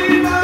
Viva!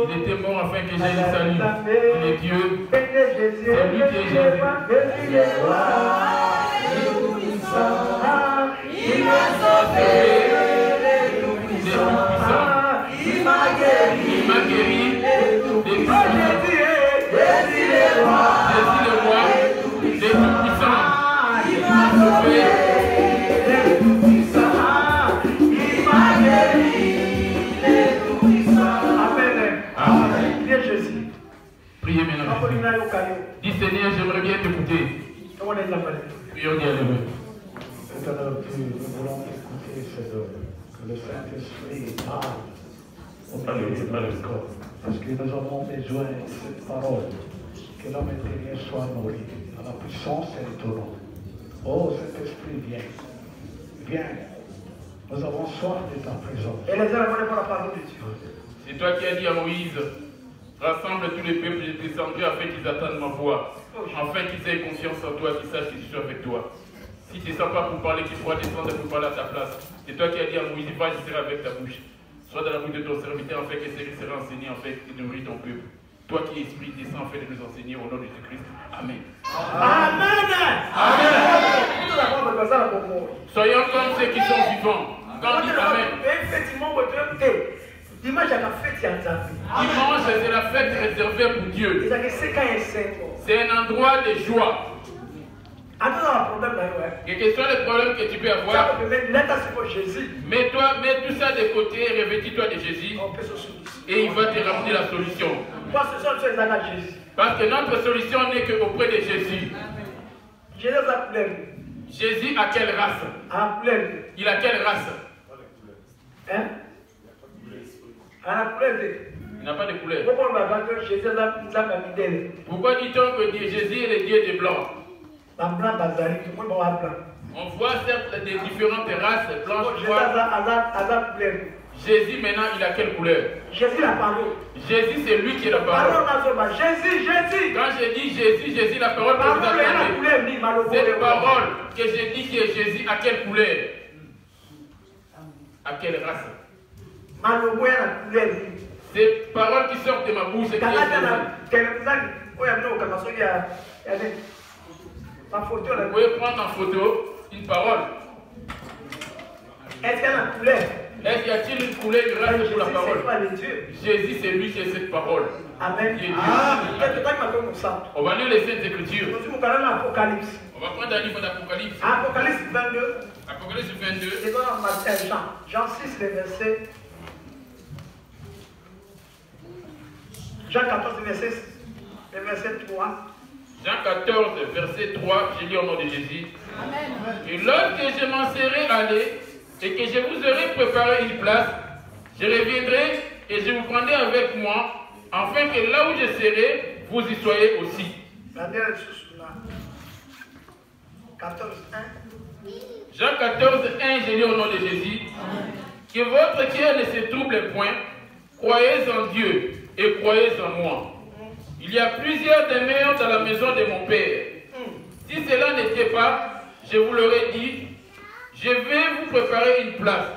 Il était mort afin que j'aie le salut. Il est Dieu. C'est lui qui est Jésus. Il m'a sauvé. Il m'a guéri. Il m'a guéri. Jésus le roi. Les tout-puissants. Il m'a sauvé. Priez maintenant. Dis Seigneur, j'aimerais bien t'écouter. Prions Dieu. Éternel Dieu, nous voulons écouter cette œuvre. Que le Saint-Esprit parle au milieu de notre corps. Parce que nous avons besoin de cette parole. Que l'homme intérieur soit nourri à la puissance et de ton nom. Oh, Saint-Esprit, viens. Viens. Nous avons soif de ta présence. C'est toi qui as dit à Moïse, rassemble tous les peuples descendus afin qu'ils attendent ma voix, afin qu'ils aient confiance en toi, qu'ils sachent que je suis avec toi. Si tu ne sens pas pour parler, qu'il pourra descendre pour parler à ta place. C'est toi qui as dit à Moïse, va, je serai avec ta bouche. Sois dans la bouche de ton serviteur, afin que celui sera enseigné, afin que tu nourris ton peuple. Toi qui es esprit, descends afin de nous enseigner au nom de Jésus-Christ. Amen. Amen. Soyons comme ceux qui sont vivants. Quand on dit Amen. Dimanche, c'est la fête réservée pour Dieu. C'est un endroit de joie. Quel que soit le problème que tu peux avoir, mets tout ça de côté, revêtis-toi de Jésus et il va te ramener la solution. Parce que notre solution n'est qu'auprès de Jésus. Jésus a quelle race? Il a quelle race? Hein? Il n'a pas de couleur. Pourquoi dit-on que Jésus est le Dieu des Blancs? On voit certes des différentes races, blanches, noires. Jésus maintenant, il a quelle couleur? Jésus la parole. Jésus c'est lui qui est la parole. Jésus. Quand je dis Jésus, la parole que vous attendez. Cette parole que je dis qui est Jésus, à quelle couleur? À quelle race? Ces paroles qui sortent de ma bouche, qui est Jésus. Vous pouvez prendre en photo une parole. Est-ce qu'il y a une couleur? Est-ce qu'il y a-t-il une couleur du reste pour la parole? Jésus, c'est lui qui est cette parole. Amen. On va lire les Saintes Écritures. On va prendre un livre d'Apocalypse. Apocalypse 22. Apocalypse 22. C'est dans Jean 6, le verset. Jean 14, le verset 3. Jean 14, verset 3, j'ai lu au nom de Jésus. Amen. Et lorsque je m'en serai allé et que je vous aurai préparé une place, je reviendrai et je vous prendrai avec moi, afin que là où je serai, vous y soyez aussi. Jean 14, 1, j'ai lu au nom de Jésus. Que votre cœur ne se trouble point, croyez en Dieu et croyez en moi. Il y a plusieurs demeures dans la maison de mon Père. Si cela n'était pas, je vous l'aurais dit, je vais vous préparer une place.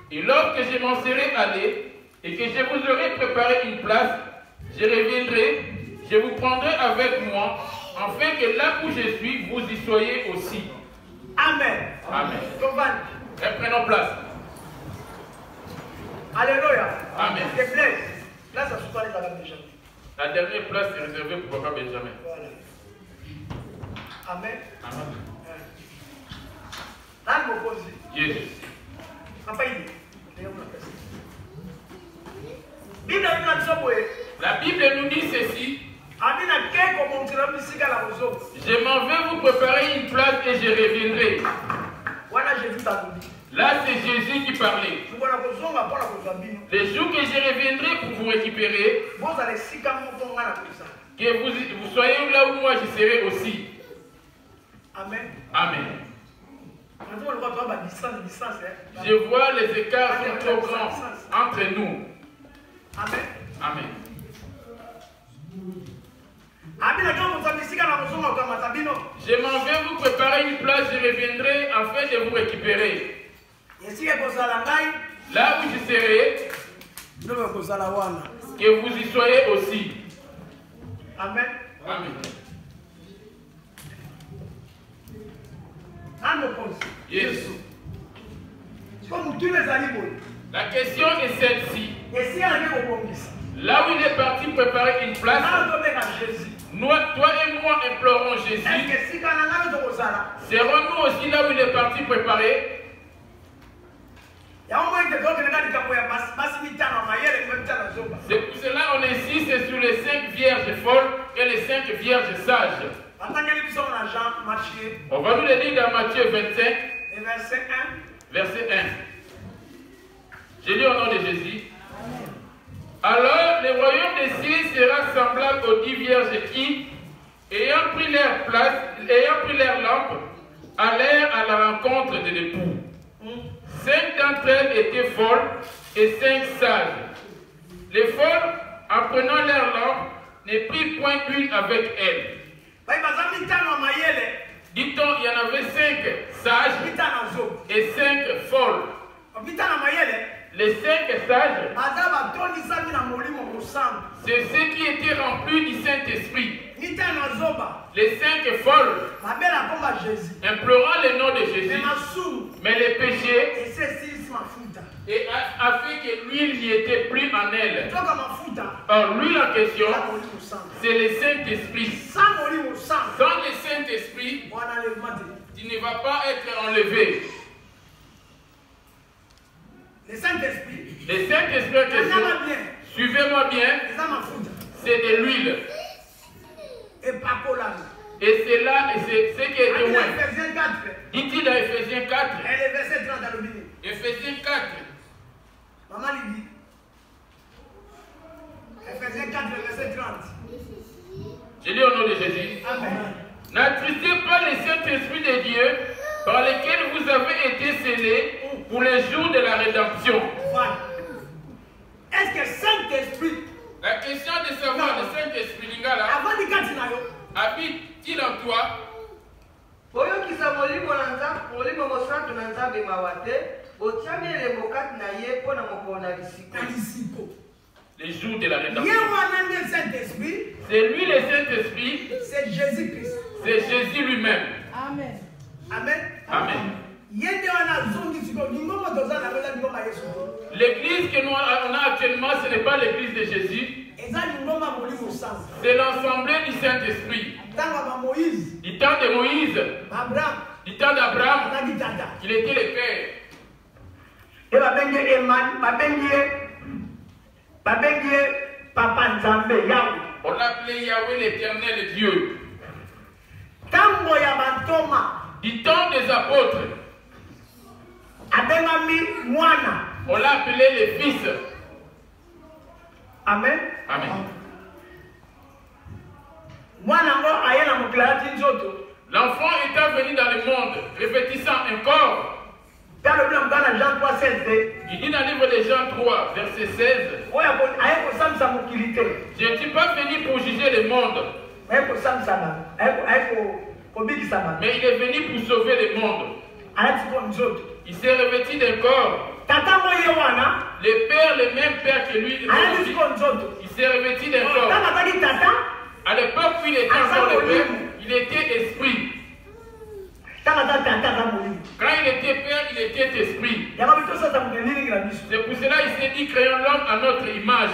Et lorsque je m'en serai allé et que je vous aurai préparé une place, je reviendrai, je vous prendrai avec moi, afin que là où je suis, vous y soyez aussi. Amen. Amen. Reprenons place. Alléluia. Amen. C'est plaît. Là, ça se passe dans la maison. La dernière place est réservée pour Papa Benjamin. Voilà. Amen. Amen. Là, je me pose. Yes. Papa, il est. La Bible nous dit ceci. Je m'en vais vous préparer une place et je reviendrai. Là, c'est Jésus qui parlait. Les jours que je reviendrai pour vous récupérer, que vous soyez là où moi je serai aussi. Amen. Amen. Je vois les écarts sont trop grands entre nous. Amen. Amen. Je m'en vais vous préparer une place, je reviendrai afin de vous récupérer. Là où je serai, que vous y soyez aussi. Amen. Amen. Yes. La question est celle-ci. Là où il est parti préparer une place, toi et moi implorons Jésus. Serons-nous aussi là où il est parti préparer? C'est pour cela qu'on insiste sur les 5 vierges folles et les 5 vierges sages. On va nous le lire dans Matthieu 25, verset 1. Je lis au nom de Jésus. Alors, le royaume des cieux sera semblable aux 10 vierges qui, ayant pris leur place, ayant pris leur lampe, allèrent à la rencontre de l'époux. 5 d'entre elles étaient folles et 5 sages. Les folles, en prenant leur lampe, ne prirent point d'huile avec elles. Dit-on, il y en avait 5 sages et 5 folles. Les 5 sages, c'est ceux qui étaient remplis du Saint-Esprit. Les 5 folles, implorant le nom de Jésus, mais les péchés, et afin que l'huile n'y était plus en elle. Or, l'huile en question, c'est le Saint-Esprit. Sans le Saint-Esprit, tu ne vas pas être enlevé. Le Saint-Esprit, en question, suivez-moi bien, c'est de l'huile. Et c'est là, et c'est ce qui est loin. Dit-il dans Ephésiens 4, Ephésiens 4, maman lui dit, Ephésiens 4, verset 30. Je lis au nom de Jésus. Amen. N'attristez pas le Saint-Esprit de Dieu par lequel vous avez été scellés pour les jours de la rédemption. Voilà. Est-ce que Saint-Esprit, la question de savoir le Saint-Esprit, Lingala, habite-t-il en toi? Les jours de la rédemption. C'est lui le Saint-Esprit. C'est Jésus-Christ. C'est Jésus lui-même. Amen. Amen. Amen. L'église que nous avons actuellement, ce n'est pas l'église de Jésus. C'est l'ensemble du Saint-Esprit. Du temps de Moïse, du temps d'Abraham, il était le Père. On l'appelait Yahweh l'Éternel Dieu. Du temps des apôtres, on l'a appelé le Fils. Amen. Amen. L'enfant étant venu dans le monde, répétissant encore. Il dit dans le livre de Jean 3, verset 16. Je ne suis pas venu pour juger le monde, mais il est venu pour sauver le monde. Il s'est revêtu d'un corps. Le Père, le même Père que lui, il s'est revêtu d'un corps. À l'époque où il était encore le Père, il était esprit. Quand il était Père, il était esprit. C'est pour cela qu'il s'est dit créons l'homme à notre image.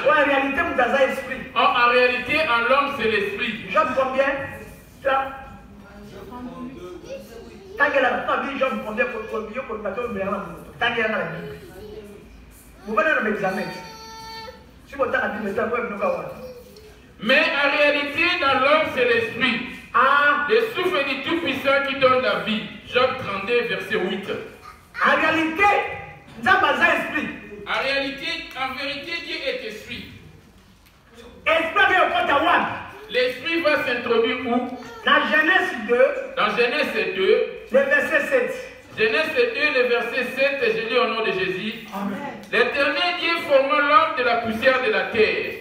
En réalité, en l'homme, c'est l'esprit. Job combien? Mais en réalité, dans l'homme, c'est l'esprit. Le souffle du Tout-Puissant qui donne la vie. Job 32, verset 8. En réalité, en vérité, Dieu est esprit. L'esprit va s'introduire où? Dans Genèse 2. Dans Genèse 2. Le verset 7. Genèse 2, le verset 7, je lis au nom de Jésus. L'Éternel Dieu forma l'homme de la poussière de la terre.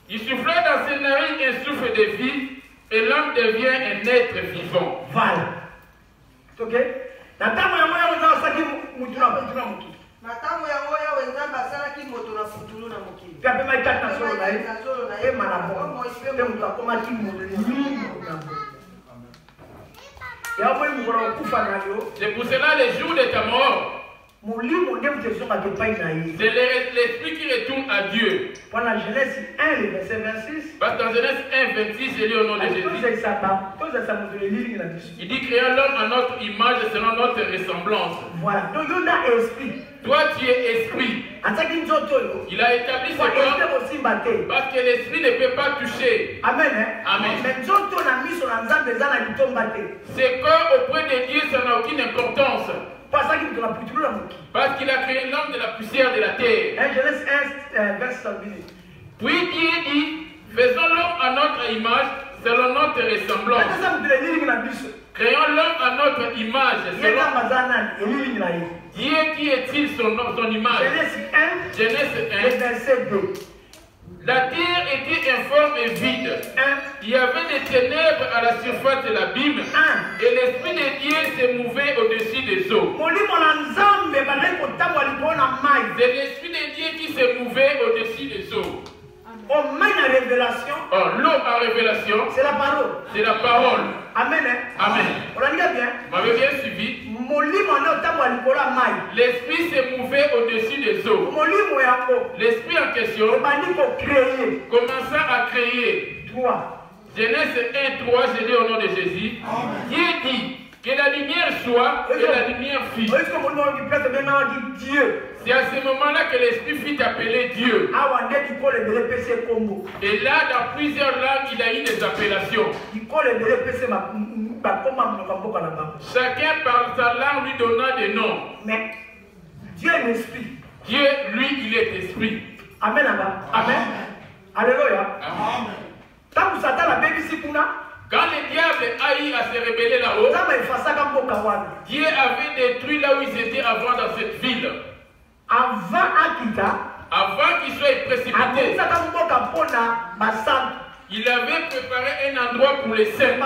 Il souffla dans ses narines un souffle de vie, et l'homme devient un être vivant. Voilà. Ok? C'est pour cela les jours de ta mort. C'est l'esprit qui retourne à Dieu. Dans Genèse 1, le verset 26. Parce que dans Genèse 1, 26, je lis au nom de Jésus. Il dit créons l'homme à notre image selon notre ressemblance. Voilà. Donc, il y a esprit. Toi, tu es esprit. Il a établi ce corps parce que l'esprit ne peut pas toucher. Amen. Amen. Ce corps auprès de Dieu, ça n'a aucune importance. Parce qu'il a créé l'homme de la poussière de la terre. Genèse 1, verset 8. Puis Dieu dit, faisons l'homme à notre image, selon notre ressemblance. Créons l'homme à notre image. Dieu qui est-il son image? Genèse 1. Verset 2. La terre était informe et vide. Il y avait des ténèbres à la surface de l'abîme. Et l'Esprit de Dieu se mouvait au-dessus des eaux. C'est l'Esprit de Dieu qui se mouvait au-dessus des eaux. Oh, l'eau en révélation, c'est la parole. C'est la parole. Amen. Amen. On l'a bien. Vous m'avez bien suivi. L'esprit s'est mouvé au-dessus des eaux. L'esprit en question commença à créer. Genèse 1, 3, je lis au nom de Jésus. Dieu dit que la lumière soit et la lumière fit. C'est à ce moment-là que l'Esprit fit appeler Dieu. Et là, dans plusieurs langues, il a eu des appellations. Chacun par sa langue lui donna des noms. Mais Dieu est l'Esprit. Dieu, lui, il est Esprit. Amen. Amen. Alléluia. Quand le diable a eu à se rébeller là-haut, Dieu avait détruit là où ils étaient avant dans cette ville. Avant qu'il soit précipité, il avait préparé un endroit pour les saints.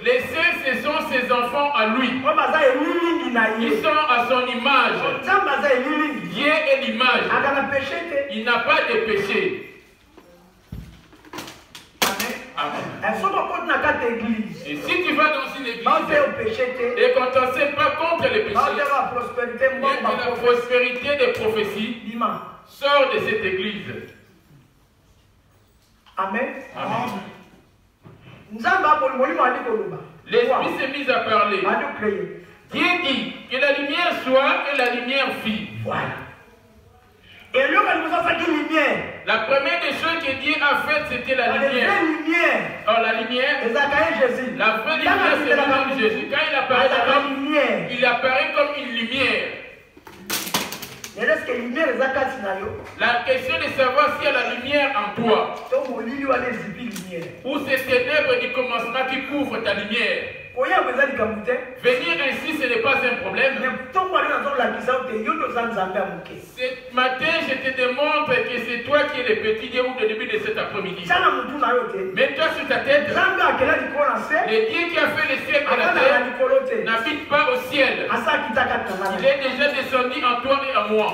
Les saints, ce sont ses enfants à lui. Ils sont à son image. Dieu est l'image. Il n'a pas de péché. Et si tu vas dans une église et qu'on ne t'enseigne pas contre les péchés, et que la prospérité des prophéties sort de cette église. Amen. L'Esprit s'est mis à parler. Dieu dit que la lumière soit et la lumière fit. Voilà. Et la première des choses que Dieu a faites, c'était la lumière. Or, la lumière, la vraie lumière, c'est le nom de Jésus. Quand il apparaît dans l'homme, il apparaît comme une lumière. La question de savoir s'il y a la lumière en toi, ou ces ténèbres du commencement qui couvrent ta lumière. Venir ainsi, ce n'est pas un problème. Ce matin, je te démontre que c'est toi qui es le petit Dieu au début de cet après-midi. Mets-toi sur ta tête. Le Dieu qui a fait le ciel et la terre n'habite pas au ciel. Il est déjà descendu en toi et en moi.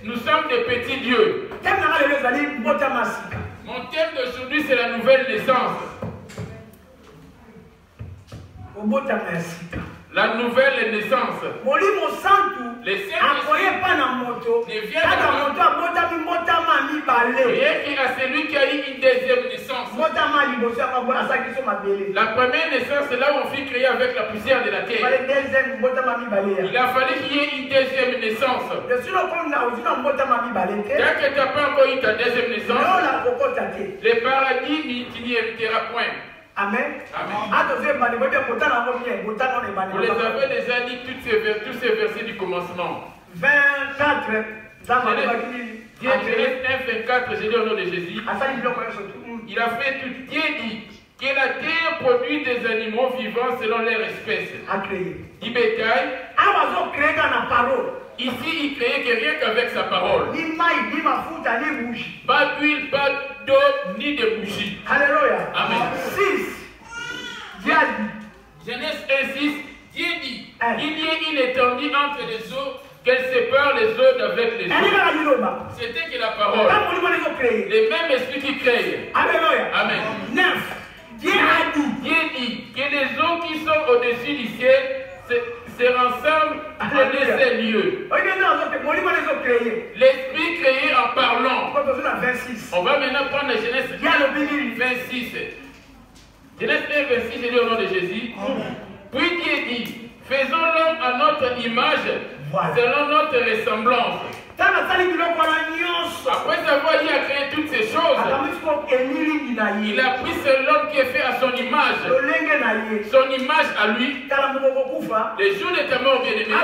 Nous sommes des petits dieux. Mon thème d'aujourd'hui, c'est la nouvelle naissance. La nouvelle naissance. Les saints ne viennent rien qu'à celui qui a eu une deuxième naissance. La première naissance, c'est là où on fut créé avec la poussière de la terre. Il a fallu qu'il y ait une deuxième naissance. Tant que tu n'as pas encore eu ta deuxième naissance, le paradis, tu n'y hériteras point. Amen. Vous les avez déjà dit tous ces versets du commencement. 24. Genèse 1:24, j'ai dit au nom de Jésus. Il a fait tout. Dieu dit que la terre produit des animaux vivants selon leur espèce. Du bétail. Ici, il créait que rien qu'avec sa parole. Pas d'huile, pas d'eau, ni de bougie. Alléluia. Amen. 6. Genèse 1:6. Dieu dit qu'il y ait une étendue entre les eaux, qu'elle sépare les eaux d'avec les eaux. C'était que la parole. Les mêmes esprits qui créent. Alléluia. Amen. 9. Dieu dit que les eaux qui sont au-dessus du ciel se rassemblent en un seul lieu. L'esprit créé en parlant. On va maintenant prendre la Genèse 26. Genèse 1:26, j'ai dit au nom de Jésus. Puis Dieu dit, faisons l'homme à notre image, selon notre ressemblance. Après avoir eu à créer toutes ces choses, il a pris l'homme qui est fait à son image à lui. Les jours de ta mort, bien-aimé,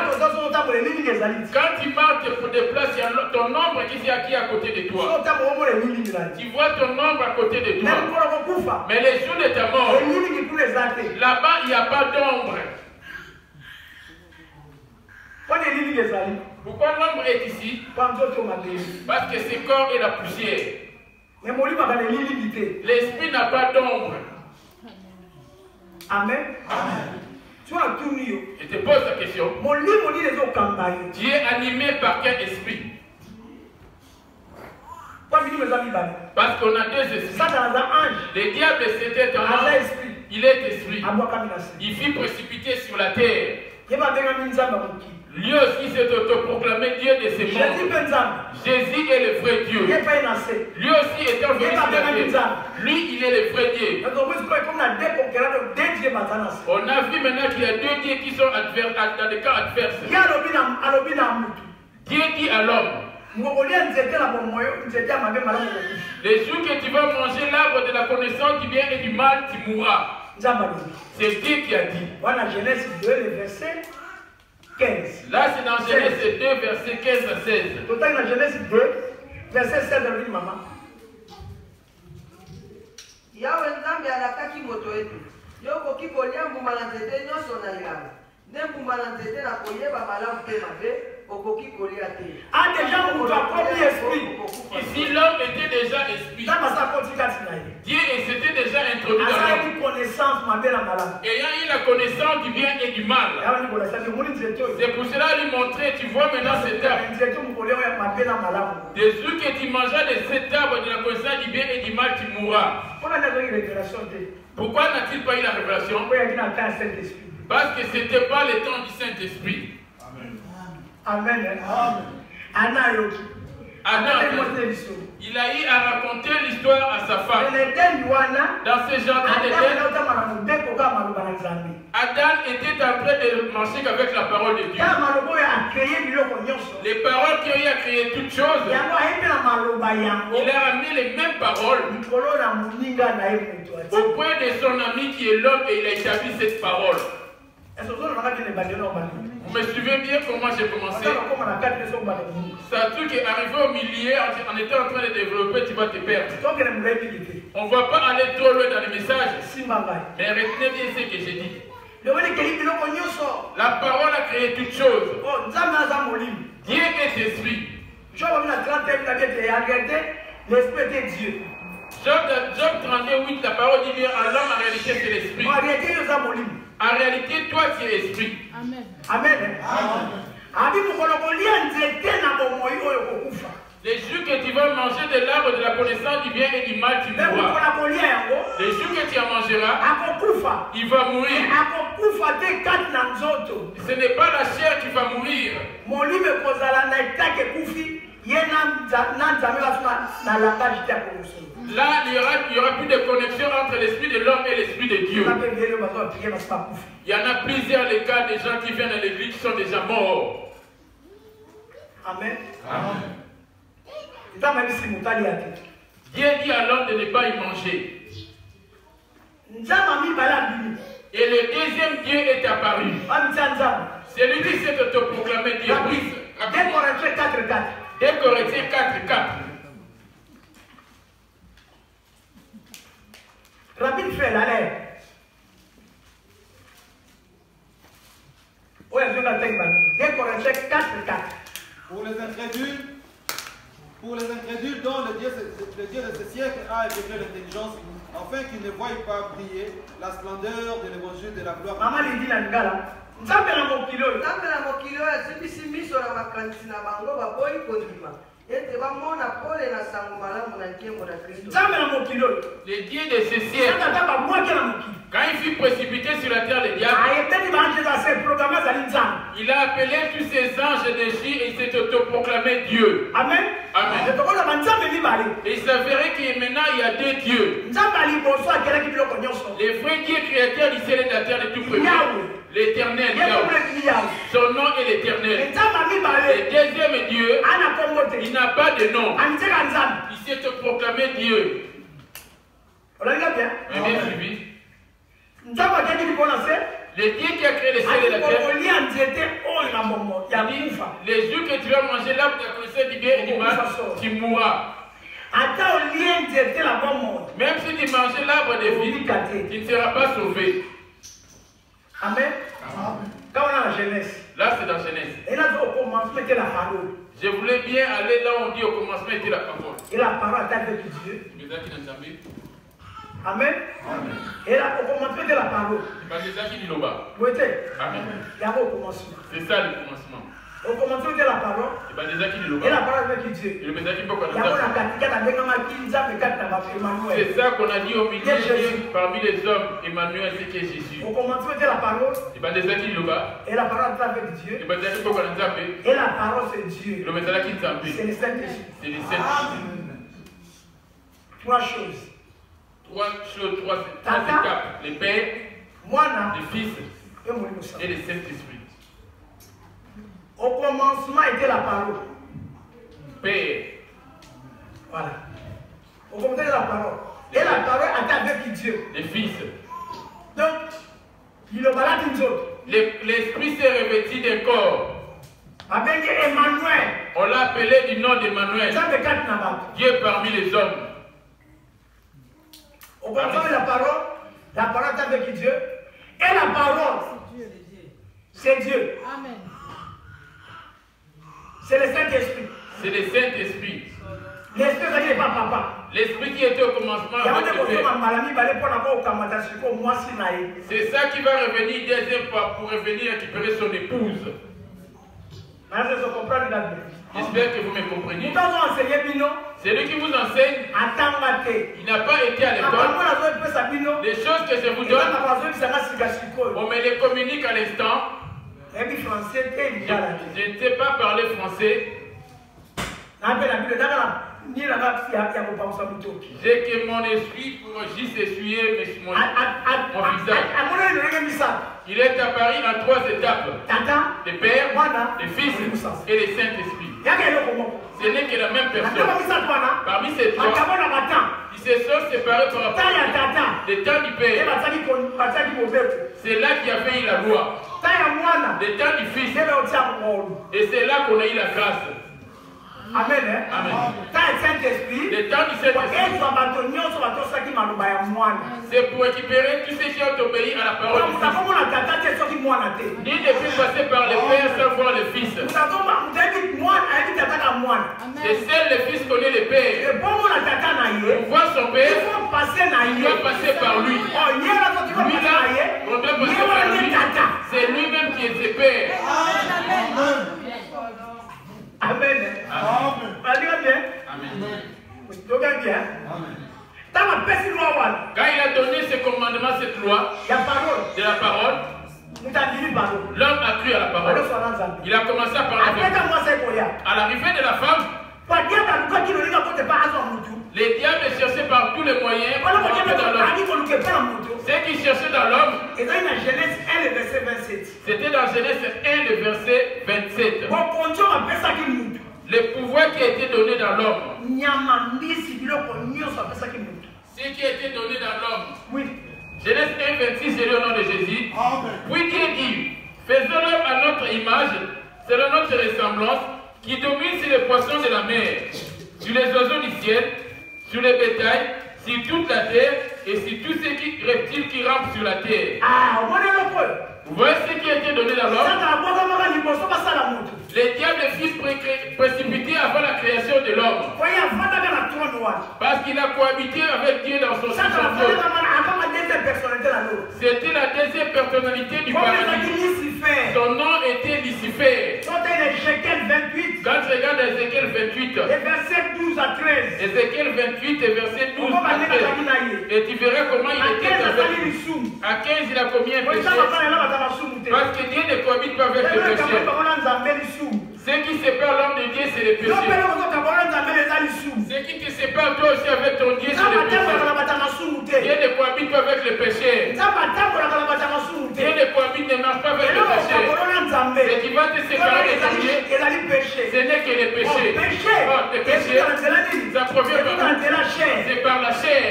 quand tu marches pour des places, il y a ton ombre qui est à côté de toi. Tu vois ton ombre à côté de toi. Mais les jours de ta mort, là-bas, il n'y a pas d'ombre. Pourquoi l'ombre est ici? Parce que ce corps est la poussière. L'esprit n'a pas d'ombre. Amen. Je te pose la question. Tu es animé par quel esprit? Parce qu'on a deux esprits. Le diable, c'était un ange. Il est esprit. Il fut précipité sur la terre. Lui aussi s'est autoproclamé Dieu de ses membres. Jésus est le vrai Dieu. Lui aussi étant venu sur la terre. Lui, il est le vrai Dieu. On a vu maintenant qu'il y a deux dieux qui sont dans des cas adverses. Dieu dit à l'homme, les jours que tu vas manger l'arbre de la connaissance du bien et du mal, tu mourras. C'est Dieu qui a dit. Voilà Genèse 2, le verset 15. Là, c'est dans Genèse 2, verset 15 à 16. Total dans Genèse 2, verset 16 à maman. Yawe nzambe alakaki moto etu. Yokoki kolia mbuma na nzete nyonso na elanga. Ne mbuma na nzete na koyeba malamu te mabe, okoki kolia te. Ah, déjà, on doit premier esprit. Ici, l'homme était déjà esprit. Dieu s'était déjà introduit dans l'homme. Ayant eu la connaissance du bien et du mal. C'est pour cela lui montrer, tu vois maintenant cet arbre. Des jours que tu mangeras de cet arbre de la connaissance du bien et du mal, tu mourras. Pourquoi n'a-t-il pas eu la révélation? Parce que ce n'était pas le temps du Saint-Esprit. Amen. Adam, il a eu à raconter l'histoire à sa femme. Dans ce jardin d'Éden, Adam était en train de marcher avec la parole de Dieu. Les paroles qui ont eu à créer toutes choses, il a amené les mêmes paroles au point de son ami qui est l'homme et il a établi cette parole. Vous me suivez bien comment j'ai commencé? Ça tout qui est arrivé au milieu, en étant en train de développer, tu vas te perdre. On ne va pas aller trop loin dans les messages. Mais retenez bien ce que j'ai dit. La parole a créé toutes choses. Dieu est esprit. Job 38, la parole dit bien, à l'homme en réalité c'est l'esprit. En réalité, toi tu es esprit. Amen. Amen. Les jours que tu vas manger de l'arbre de la connaissance du bien et du mal, tu mourras. Les jours que tu en mangeras, il va mourir. Ce n'est pas la chair qui va mourir. Là, il y aura plus de connexion entre l'esprit de l'homme et l'esprit de Dieu. Il y en a plusieurs les cas des gens qui viennent à l'église qui sont déjà morts. Amen. Amen. Dieu dit à l'homme de ne pas y manger. Et le deuxième Dieu est apparu. C'est lui qui s'est autoproclamé Dieu. 2 Corinthiens 4:4. 2 Corinthiens 4:4. Rapide fait l'aller. Oui, je vais t'aider. 2 Corinthiens 4:4. Pour les incrédules dont le Dieu de ce siècle a éveillé l'intelligence, afin qu'ils ne voient pas briller la splendeur de l'évangile de la gloire. Maman lui dit la ngala. Nzambe na mokilo. Nzambe na mokilo asibisi miso na makanisi na bango baboyi kondima. Ete bamona pole na sango malamu na nkembo na Kristo. Nzambe na mokilo. Le Dieu de ce siècle. Saka ba mwake na mokilo. Quand il fut précipité sur la terre, le diable, il a appelé tous ses anges déchus et il s'est autoproclamé Dieu. Amen. Amen. Et il s'avérait que maintenant il y a 2 dieux. Le vrai Dieu créateur du ciel et de la terre de tout premier. L'éternel. Son nom est l'éternel. Le deuxième Dieu, il n'a pas de nom. Il s'est autoproclamé Dieu. Bien suivi. Le Dieu qui a créé les cieux et la terre, les jours que tu vas manger l'arbre de la connaissance du bien et du mal, tu mourras. Même si tu manges l'arbre de vie, tu ne seras pas sauvé. Amen. Quand on a la Genèse. Là, c'est dans Genèse. Et là, au commencement, était la parole. Je voulais bien aller là où on dit au commencement était la parole. Et la parole était avec Dieu. Amen. Amen. Et là, au commencement de la parole. C'est ça qui dit là-bas. Amen. Il y a au commencement. C'est ça le commencement. Au commencement de la parole. Et la parole avec Dieu. C'est ça qu'on a dit au milieu parmi les hommes. Emmanuel, c'est qui est Jésus. Au commencement de la parole. Et la parole est avec Dieu. Et la parole c'est Dieu. C'est le Saint-Esprit. C'est le Saint-Esprit. 3 choses. 3 étapes. Le Père, le Fils et le Saint-Esprit. Au commencement était la parole. Père. Voilà. Au commencement était la parole. Et la parole était avec Dieu. Le Fils. Donc, il a parlé d'une autre. L'Esprit s'est revêtu d'un corps. Avec Emmanuel. On l'a appelé du nom d'Emmanuel. Dieu parmi les hommes. Au commencement de la parole est avec Dieu. Et la parole, c'est Dieu. Amen. C'est le Saint-Esprit. C'est le Saint-Esprit. L'Esprit n'est pas papa. L'Esprit qui était au commencement avec le Père. C'est ça qui va revenir deuxième fois pour revenir récupérer son épouse. J'espère que vous me comprenez. C'est lui qui vous enseigne. Il n'a pas été à l'école. Les choses que je vous donne, on me les communique à l'instant. Je ne sais pas parler français. J'ai que mon esprit pour juste essuyer mon visage. Il est apparu en 3 étapes. Le Père, le Fils et le Saint-Esprit. Ce n'est que la même personne. Parmi ces 3, ils se sont séparés par rapport au temps du Père. C'est là qu'il y avait eu la loi. Le temps du Fils. Et c'est là qu'on a eu la grâce. Amen. Amen. Le temps du Saint-Esprit. C'est pour récupérer tous ceux qui ont obéi à la parole du Fils. Ni ne peut passer par le Père sans voir le Fils. C'est seul le Fils connaît le Père. Pour voir son Père, il doit passer par lui. Lui là, on doit passer par lui. C'est lui-même qui est le Père. Amen. Amen. Amen. Quand il a donné ce commandement, cette loi de la parole, l'homme a cru à la parole. Il a commencé à parler. À l'arrivée de la femme, Les diables cherchaient par tous les moyens pour rentrer dans l'homme. Ce qu'ils cherchaient dans l'homme, c'était dans Genèse 1, le verset 27. C'était dans Genèse 1, le verset 27. Le pouvoir qui a été donné dans l'homme. Ce qui a été donné dans l'homme. Oui. Genèse 1, 26, c'est le nom de Jésus. Oui, Dieu dit, faisons l'homme à notre image, selon notre ressemblance, qui domine sur les poissons de la mer, sur les oiseaux du ciel, sur les bétails, sur toute la terre et sur tous ces reptiles qui rampent sur la terre. Vous voyez ce qui a été donné dans l'homme? Les diables furent précipités avant la création de l'homme. Parce qu'il a cohabité avec Dieu dans son trône. C'était la deuxième personnalité du paradis. Son nom était Lucifer. Quand tu regardes Ézéchiel 28, Ézéchiel 28 et verset 12 à 13, et tu verras comment il était avec lui. À 15, il a commis un péché. Parce que Dieu ne cohabite pas avec le péché. Ce qui sépare l'homme de Dieu, c'est le péché. Ce qui te sépare toi aussi avec ton Dieu, c'est le péché. Dieu ne cohabite pas avec le péché. Dieu ne cohabite, ne marche pas avec le péché. Ce qui va te séparer de ton Dieu, ce n'est que le péché. Oh, le péché, ça provient c'est par la chair.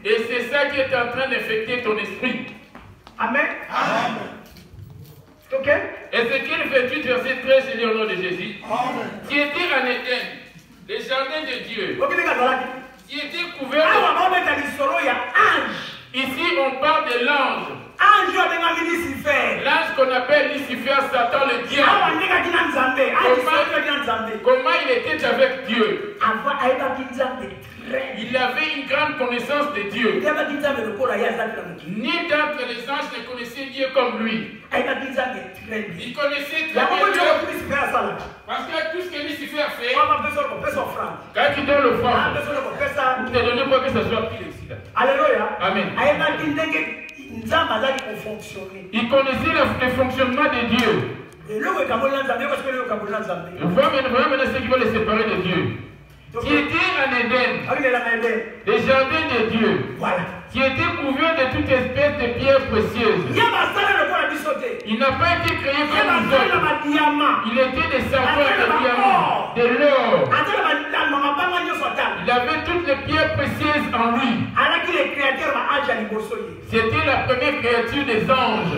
Et c'est ça qui est en train d'infecter ton esprit. Amen. Amen. Ok? Ézéchiel 28, verset 13, c'est au nom de Jésus. Amen. Qui était en Éden, le jardin de Dieu. Qui était couvert de... Ici, on parle de l'ange. L'ange qu'on appelle Lucifer, Satan, le diable. Comment il était avec Dieu? Il avait une grande connaissance de Dieu. Ni d'entre les anges ne connaissaient Dieu comme lui. Il connaissait très bien Dieu. Parce que tout ce que Lucifer a fait, quand tu donnes l'offrande, pour te donner quoi que ce soit pile ici. Alléluia. Amen. Il connaissait le fonctionnement de Dieu. Voyez maintenant ceux qui veulent les séparer de Dieu. Qui était en Éden, le jardin de Dieu, qui était couvert de toute espèce de pierres précieuses. Il n'a pas été créé comme nous autres. Il était des serpents, des diamants, de l'or. Il avait toutes les pierres précieuses en lui. C'était la première créature des anges.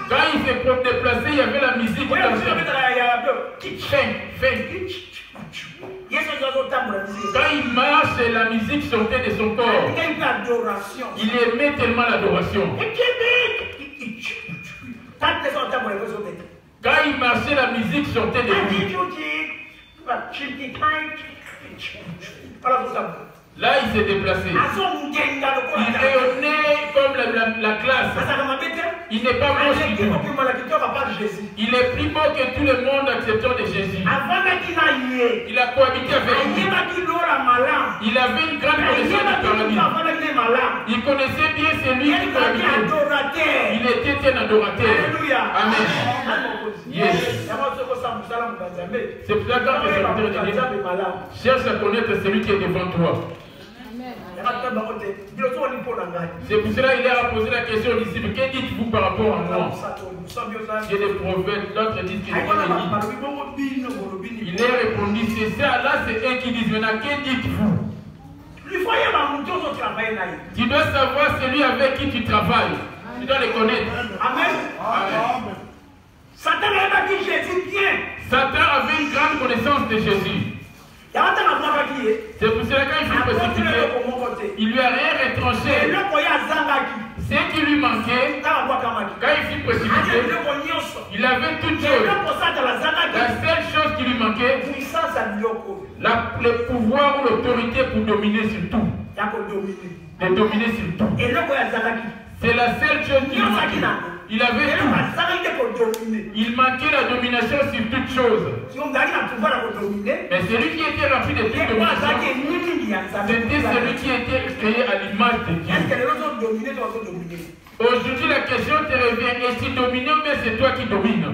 Quand il s'est déplacé, il y avait la musique dans le Quand il marche, la musique sortait de son corps. Il aimait tellement l'adoration. Quand il marchait, la musique sortait de lui. Là, il s'est déplacé. Il rayonnait comme la classe. Il n'est pas moche du tout. Il est plus beau que tout le monde acceptant de Jésus. Il a cohabité avec lui. Il avait une grande connaissance du paradis. Il connaissait bien celui qui cohabitait. Il était un adorateur. Amen. Yes. C'est pour ça que quand les serviteurs de Dieu cherchent à connaître celui qui est devant toi. C'est pour cela qu'il a posé la question aux disciples. Que dites-vous par rapport à moi? Il y a des prophètes, d'autres disent qu'il il a répondu, c'est ça, là c'est eux qui disent maintenant, que dites-vous? Tu dois savoir celui avec qui tu travailles. Tu dois le connaître. Amen. Amen. Satan avait une grande connaissance de Jésus. C'est pour cela quand il fut précipité, il lui a rien retranché. Ce qui lui manquait, quand il fut précipité, il avait toute chose. La seule chose qui lui manquait, le pouvoir ou l'autorité pour dominer sur tout. De dominer sur tout. C'est la seule chose qui lui manquait. Il avait tout. Il manquait la domination sur toute chose. Mais celui qui était rempli de toute domination, c'était celui qui était créé à l'image de Dieu. Aujourd'hui, la question te revient, est-ce dominé ou bien c'est toi qui domines?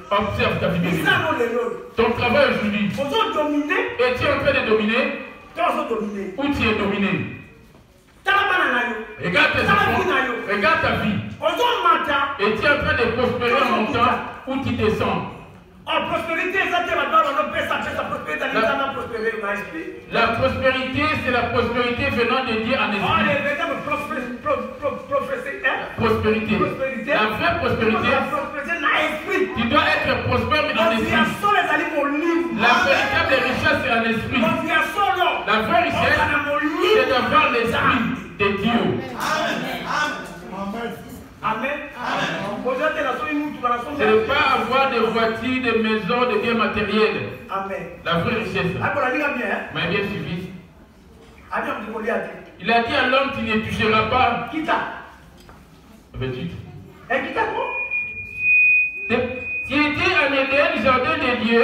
Observe ta vie. Ton travail aujourd'hui, es-tu en train de dominer ou tu es dominé? Regarde tes enfants, regarde ta vie. Es-tu en train de prospérer en montant ou tu descends? La prospérité, c'est la prospérité venant de Dieu en esprit. Prospérité. La vraie prospérité, tu dois être prospère mais en esprit. La véritable richesse c'est en esprit. La vraie richesse, c'est d'avoir l'esprit de Dieu. Amen. Ce n'est pas avoir des voitures, des maisons, des biens matériels. Amen. La vraie richesse. Mais bien suivi. Il a dit à l'homme, tu ne toucheras pas. Quitta. 28. Et quitta quoi? Tu étais en Éden, jardin de Dieu.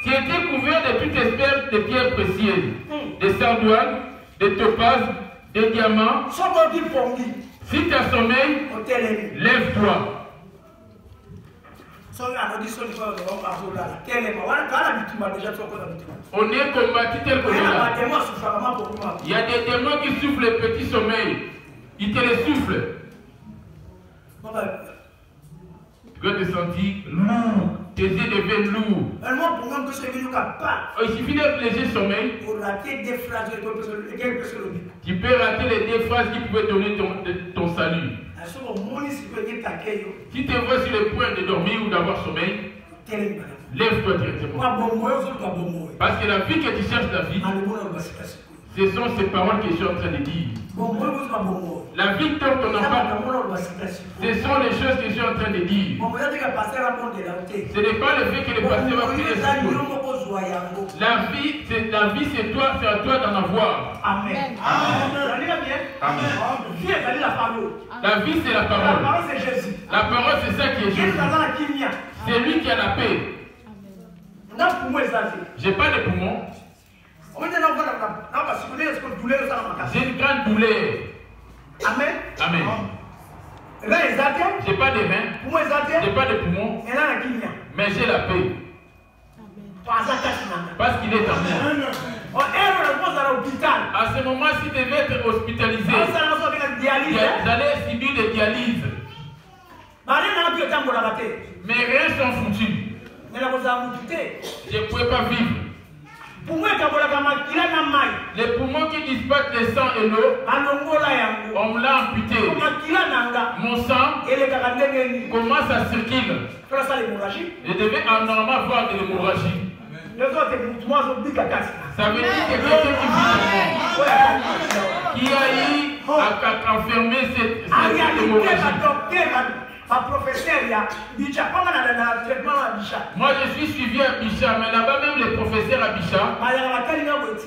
Tu étais couvert de toute espèce de pierres précieuses, de sardoines, de topazes, de diamants. Si tu as sommeil, lève-toi. On est combattu tel qu'on est là. Il y a des démons qui soufflent le petit sommeil. Ils te le soufflent. Tu dois te sentir lourd. Tes yeux deviennent lourds. Il suffit d'être léger sommeil. Tu peux rater les deux phrases qui pouvaient donner ton salut. Si tu te vois sur le point de dormir ou d'avoir sommeil, lève-toi directement. Parce que la vie que tu cherches, la vie, ce sont ces paroles que je suis en train de dire. La victoire qu'on n'a pas, ce sont les choses que je suis en train de dire. Ce n'est pas le fait que le pasteur va prier sur toi. La vie, c'est toi, c'est à toi d'en avoir. Amen. Amen. La vie, c'est la parole. La parole, c'est Jésus. La parole, c'est ça qui est Jésus. C'est lui qui a la paix. J'ai pas de poumons. J'ai une grande douleur. Amen. Amen. J'ai pas de reins. J'ai pas de poumons. Mais j'ai la paix. Parce qu'il est en moi. À ce moment, si tu devais être hospitalisé, j'allais subir des dialyses. Mes reins sont foutus. Je ne pouvais pas vivre. Les poumons qui dispatchent le sang et l'eau, on me l'a amputé. Mon sang commence à circuler. Je devais normalement avoir de l'hémorragie. Ça veut dire que quelqu'un qui a eu à enfermer cette hémorragie. Moi je suis suivi à Bicha, mais là-bas même les professeurs à Bicha,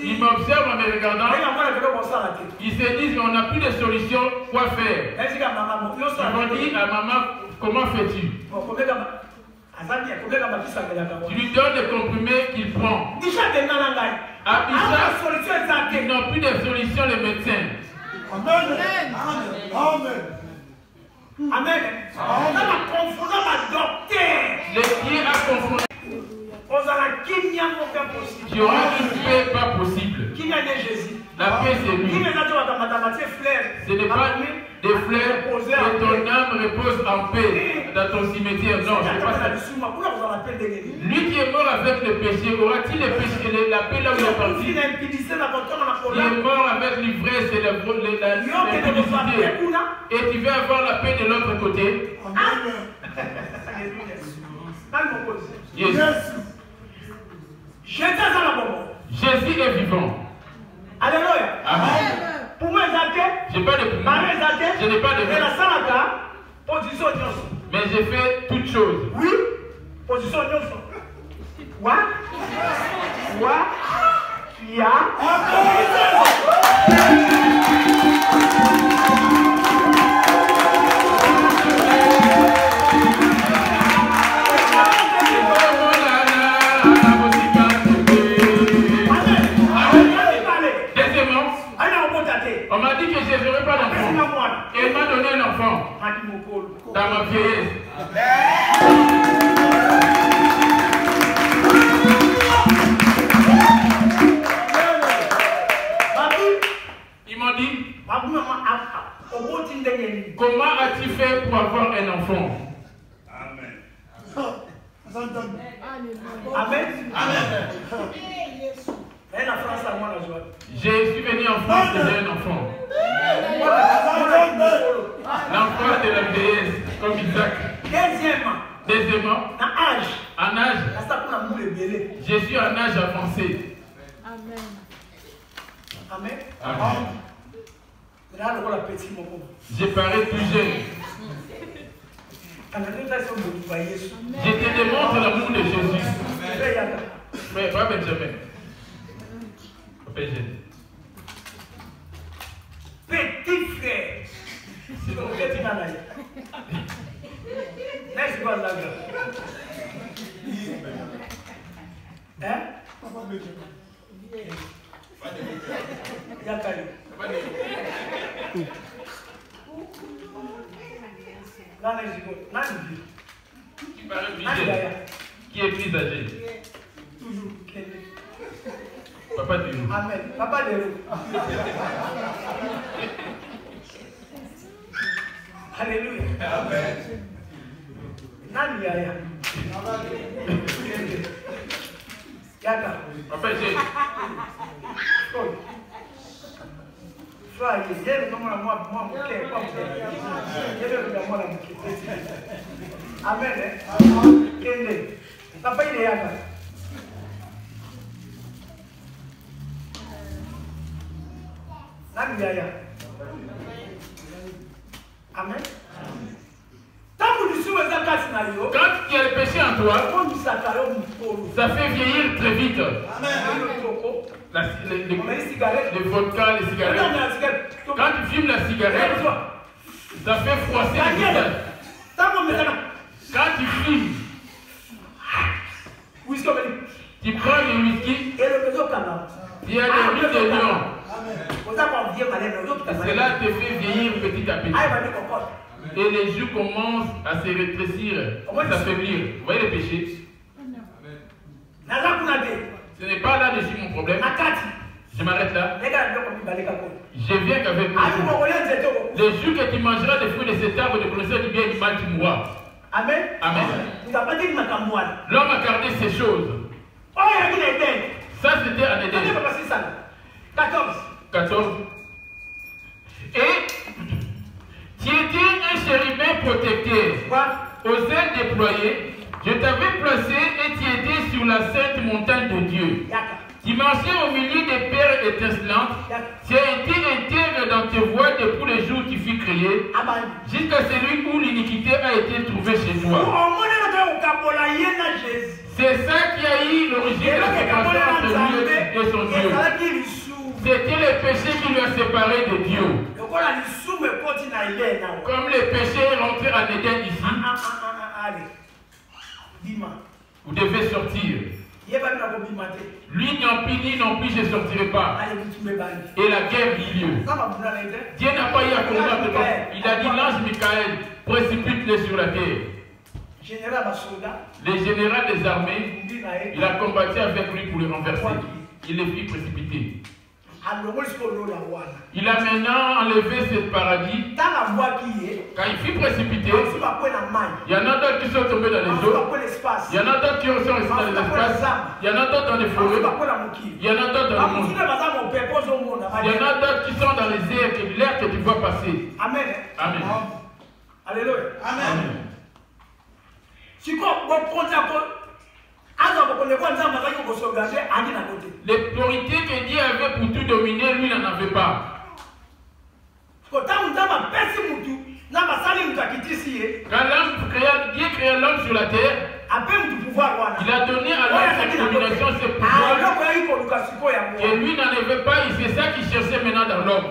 ils m'observent en me regardant, ils se disent on n'a plus de solution, quoi faire? Ils m'ont dit à maman, comment fais-tu? Tu lui donnes les comprimés qu'il prend. À Bicha, ils n'ont plus de solution les médecins. Amen. Amen. Amen. Le Dieu a confondu. Tu auras une paix pas possible. La paix c'est lui. Ce n'est pas des fleurs que ton âme repose en paix dans ton cimetière. Non, c'est pas ça. Lui qui est mort avec le péché, aura-t-il le péché, la paix là où il est parti? Il est mort avec l'ivresse et l'impudicité. Et tu veux avoir la paix de l'autre côté? Yes. Jésus est vivant. Alléluia. Amen. J'ai pas de poumons. Je n'ai pas de reins. Mais j'ai fait toutes choses. Oui. Position Quoi? Il y a. On m'a dit que je ne ferai pas d'enfant. Et Dans ma vieillesse. Ils m'ont dit, comment as-tu fait pour avoir un enfant? Amen. Amen. Je suis venu en France et j'ai un enfant. L'enfant de la vieillesse, comme Isaac. Deuxièmement, en âge, je suis en âge avancé. Amen. Amen. Amen. Je parais plus jeune. Je te démontre l'amour de Jésus. Mais pas Benjamin. Petit frère. C'est mon petit nanaï. Laisse moi la gueule. Hein? Yakari. Qui paraît plus jeune. Qui est plus âgé. Toujours. Papa de nous. Amen. Papa de nous. Alléluia. Amen. Nani yaya. Yaka. Papa j'ai. Sois hier, comment moi mon cœur, comme ça. Amen. Amen. Papa il est yaka. Nani yaya. Amen. Quand il y a le péché en toi, ça fait vieillir très vite. Le vodka, les cigarettes. Quand tu fumes la cigarette, ça fait froisser le visage. Quand tu fumes, tu prends le whisky, il y a des huiles de lion. Cela te fait vieillir petit à petit. Et les joues commencent à se rétrécir, s'affaiblir. Vous voyez le péché? Ce n'est pas là-dessus mon problème. Je m'arrête là. Je viens qu'avec moi. Les jours que tu mangeras des fruits de cet arbre de connaissance du bien et du mal, tu mourras. Amen. Amen. L'homme a gardé ces choses. Ça, c'était en Éden. 14. Et tu étais un chérubin protecteur. Aux ailes déployées, je t'avais placé et tu étais sur la sainte montagne de Dieu. Tu marchais au milieu des perles étincelantes. Tu as été intègre dans tes voies depuis le jour qui fut créé, jusqu'à celui où l'iniquité a été trouvée chez toi. C'est ça qui a eu l'origine de la séparation entre lui et son Dieu. C'était le péché qui lui a séparé de Dieu. Comme le péché est rentré en Éden ici, vous devez sortir. Lui non plus, je ne sortirai pas. Et la guerre eut lieu. Dieu n'a pas eu à combattre. Il a dit l'ange Michael, précipite-les sur la terre. Le général des armées, il a combattu avec lui pour le renverser. Il les fit précipiter. Il a maintenant enlevé ce paradis. Quand il fut précipité, il y en a d'autres qui sont tombés dans les eaux. Il y en a d'autres qui sont restés dans l'espace. Il y en a d'autres dans les forêts. Il y en a d'autres dans le monde. Il y en a d'autres qui sont dans les airs, l'air que tu vois passer. Amen. Amen. Alléluia. Amen. L'autorité que Dieu avait pour tout dominer, lui n'en avait pas. Quand Dieu créa l'homme sur la terre, il a donné à l'homme cette domination, ce pouvoir. Et lui n'en avait pas, et c'est ça qu'il cherchait maintenant dans l'homme.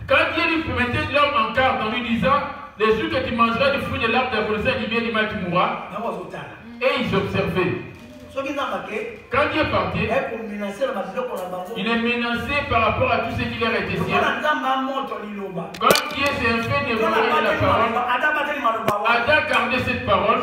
Quand Dieu lui mettait l'homme en garde en lui disant, les jours que tu mangeras du fruit de l'arbre de la connaissance du bien et du mal, tu mourras. Et ils observaient. Quand Dieu est parti, il est menacé par rapport à tout ce qui leur était sienne. Quand Dieu s'est fait dévoiler la parole, Adam gardait cette parole.